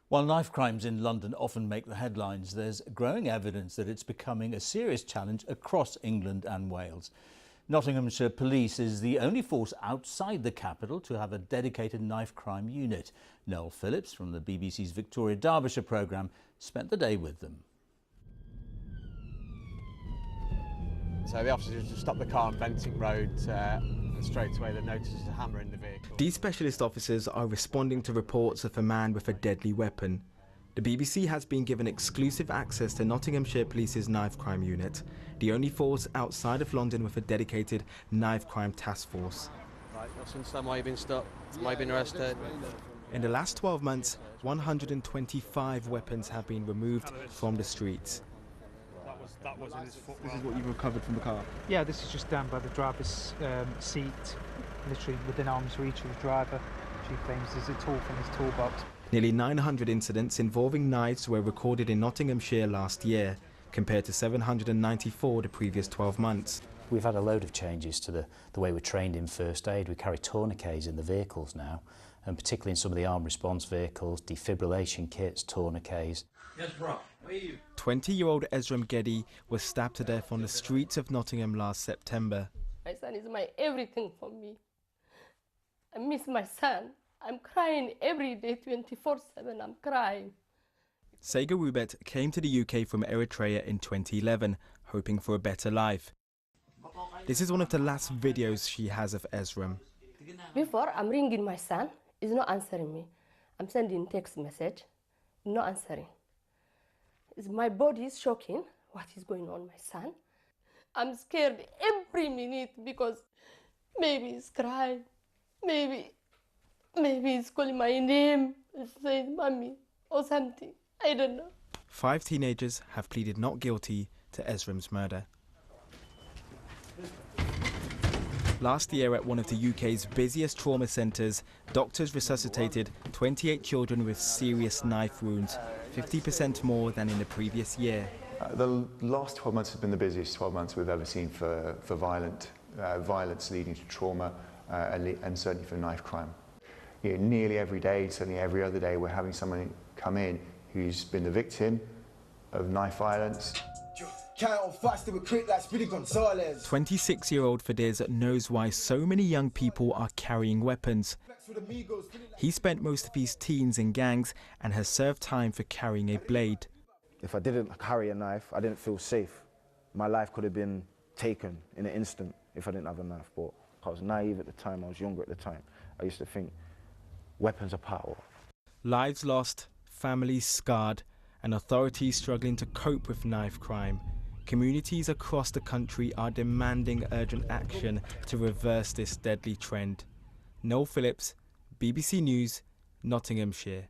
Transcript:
While knife crimes in London often make the headlines, there's growing evidence that it's becoming a serious challenge across England and Wales. Nottinghamshire Police is the only force outside the capital to have a dedicated knife crime unit. Noel Phillips from the BBC's Victoria Derbyshire programme spent the day with them. So the officers just stopped the car on Bentinck Road and straight away they noticed a hammer in the vehicle. These specialist officers are responding to reports of a man with a deadly weapon. The BBC has been given exclusive access to Nottinghamshire Police's knife crime unit, the only force outside of London with a dedicated knife crime task force. Right, what's understand why you've been stopped? Why you've been arrested? In the last 12 months, 125 weapons have been removed from the streets. This is what you've recovered from the car? Yeah, this is just down by the driver's seat, literally within arm's reach of the driver. She claims there's a tool from his toolbox. Nearly 900 incidents involving knives were recorded in Nottinghamshire last year, compared to 794 the previous 12 months. We've had a load of changes to the way we're trained in first aid. We carry tourniquets in the vehicles now, and particularly in some of the armed response vehicles, defibrillation kits, tourniquets. Yes, bro. Where are you? 20-year-old Esram Geddy was stabbed to death on the streets of Nottingham last September. My son is my everything for me. I miss my son. I'm crying every day, 24/7, I'm crying. Sega Rubet came to the UK from Eritrea in 2011, hoping for a better life. This is one of the last videos she has of Esram. Before, I'm ringing my son, he's not answering me. I'm sending text message, not answering. My body is shocking. What is going on, my son? I'm scared every minute because maybe he's crying, maybe he's calling my name, saying mommy or something. I don't know. 5 teenagers have pleaded not guilty to Esram's murder. Last year at one of the UK's busiest trauma centres, doctors resuscitated 28 children with serious knife wounds, 50% more than in the previous year. The last 12 months have been the busiest 12 months we've ever seen for violence leading to trauma and certainly for knife crime. You know, nearly every day, certainly every other day, we're having someone come in who's been the victim of knife violence. 26-year-old Fadiz knows why so many young people are carrying weapons. He spent most of his teens in gangs and has served time for carrying a blade. If I didn't carry a knife, I didn't feel safe. My life could have been taken in an instant if I didn't have a knife. But I was naive at the time, I was younger at the time. I used to think weapons are power. Lives lost, families scarred, and authorities struggling to cope with knife crime. Communities across the country are demanding urgent action to reverse this deadly trend. Noel Phillips, BBC News, Nottinghamshire.